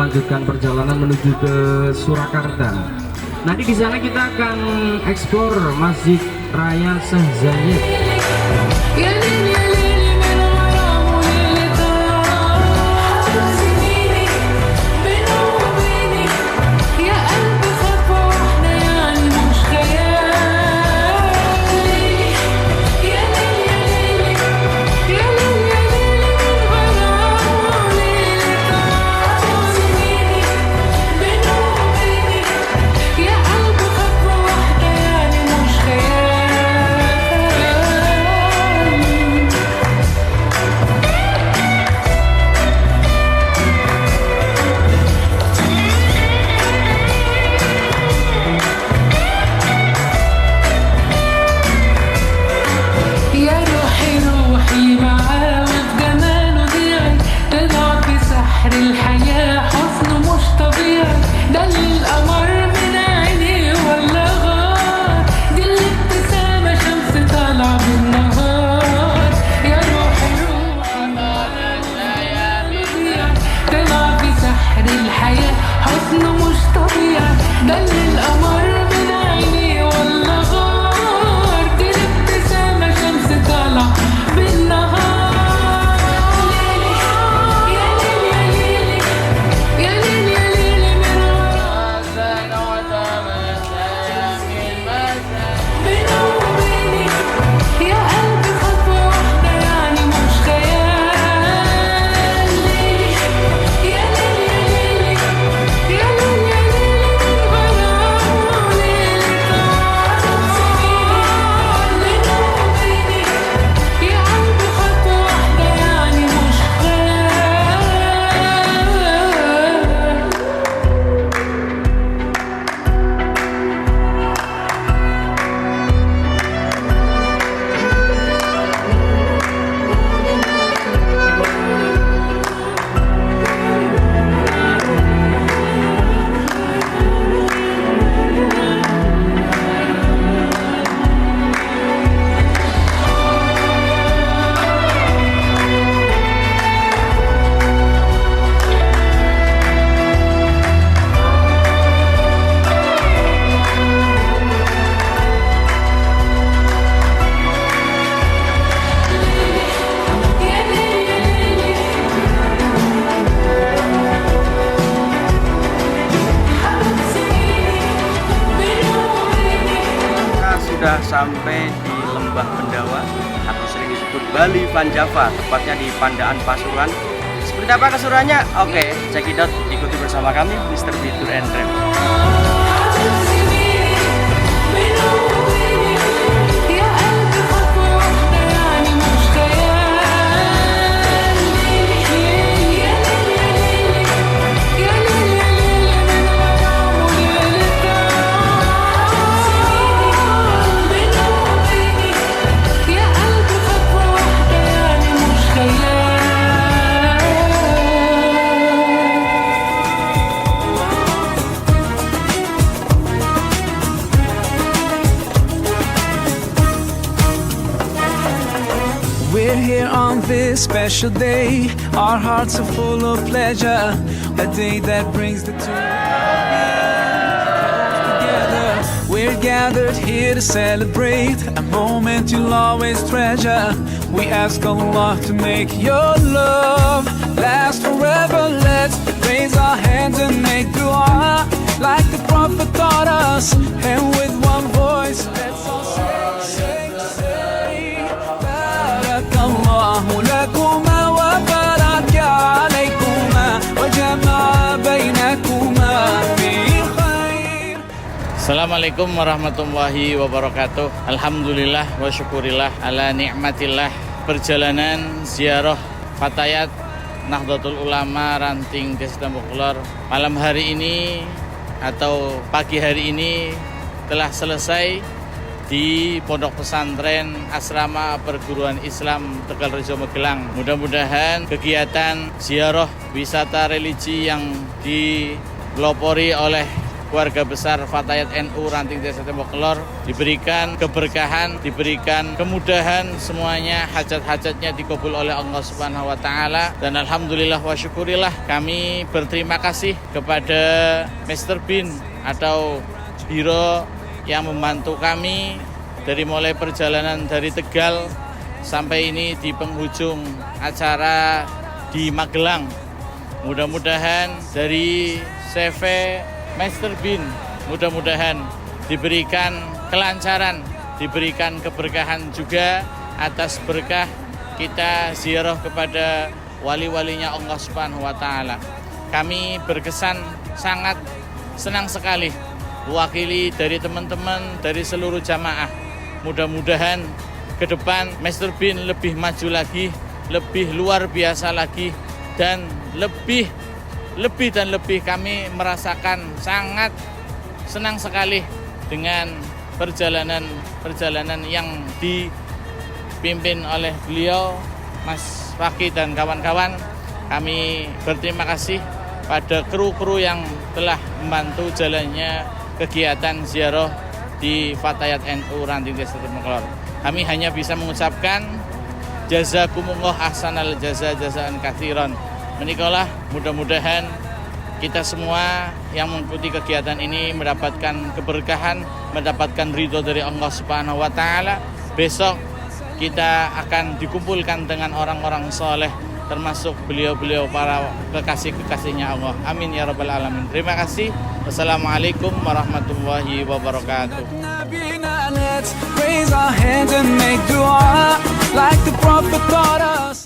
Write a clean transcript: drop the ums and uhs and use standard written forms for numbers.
melanjutkan perjalanan menuju ke Surakarta. Nanti di sana kita akan eksplor Masjid Raya Syekh Zayed. Sudah sampai di Lembah Pendawa atau sering disebut Bali Van Java, tepatnya di Pandaan Pasuruan. Seperti apa keseruannya? Oke, check it out, ikuti bersama kami Mr. B Tour and Travel. We're here on this special day. Our hearts are full of pleasure. A day that brings the two together. We're gathered here to celebrate a moment you'll always treasure. We ask Allah to make your love last forever. Let's raise our hands and make dua like the Prophet taught us. And with one voice, let's all say Barakallahu lakuma wa baraka alaykuma wa jama'a bainakuma fi khair. Assalamualaikum warahmatullahi wabarakatuh. Alhamdulillah wa syukurillah ala ni'matillah. Perjalanan ziarah Fatayat Nahdlatul Ulama Ranting Desa Tambak malam hari ini atau pagi hari ini telah selesai di Pondok Pesantren Asrama Perguruan Islam Tegalrejo Magelang. Mudah-mudahan kegiatan ziarah wisata religi yang dipelopori oleh keluarga besar Fatayat NU Ranting Desa Tembok Kelor diberikan keberkahan, diberikan kemudahan, semuanya hajat-hajatnya dikabul oleh Allah Subhanahu wa taala. Dan alhamdulillah wa syukurillah, kami berterima kasih kepada Mr. Bin atau biro yang membantu kami dari mulai perjalanan dari Tegal sampai ini di penghujung acara di Magelang. Mudah-mudahan dari CV Mr. Bin, mudah-mudahan diberikan kelancaran, diberikan keberkahan juga atas berkah kita ziarah kepada wali-walinya Allah Subhanahu wa taala. Kami berkesan sangat senang sekali mewakili dari teman-teman dari seluruh jamaah. Mudah-mudahan ke depan Mr. Bin lebih maju lagi, lebih luar biasa lagi, dan lebih kami merasakan sangat senang sekali dengan perjalanan yang dipimpin oleh beliau, Mas Fakih dan kawan-kawan. Kami berterima kasih pada kru-kru yang telah membantu jalannya kegiatan ziarah di Fatayat NU Ranting Desa Tembok Kelor. Kami hanya bisa mengucapkan jazakumullah ahsanal jazaan katsiran. Menikalah, mudah-mudahan kita semua yang mengikuti kegiatan ini mendapatkan keberkahan, mendapatkan ridho dari Allah Subhanahu wa taala. Besok kita akan dikumpulkan dengan orang-orang soleh, termasuk beliau-beliau para kekasih-kekasihnya Allah. Amin ya rabbal alamin. Terima kasih. Wassalamualaikum warahmatullahi wabarakatuh. Let's raise our hands and make dua like the prophet taught us.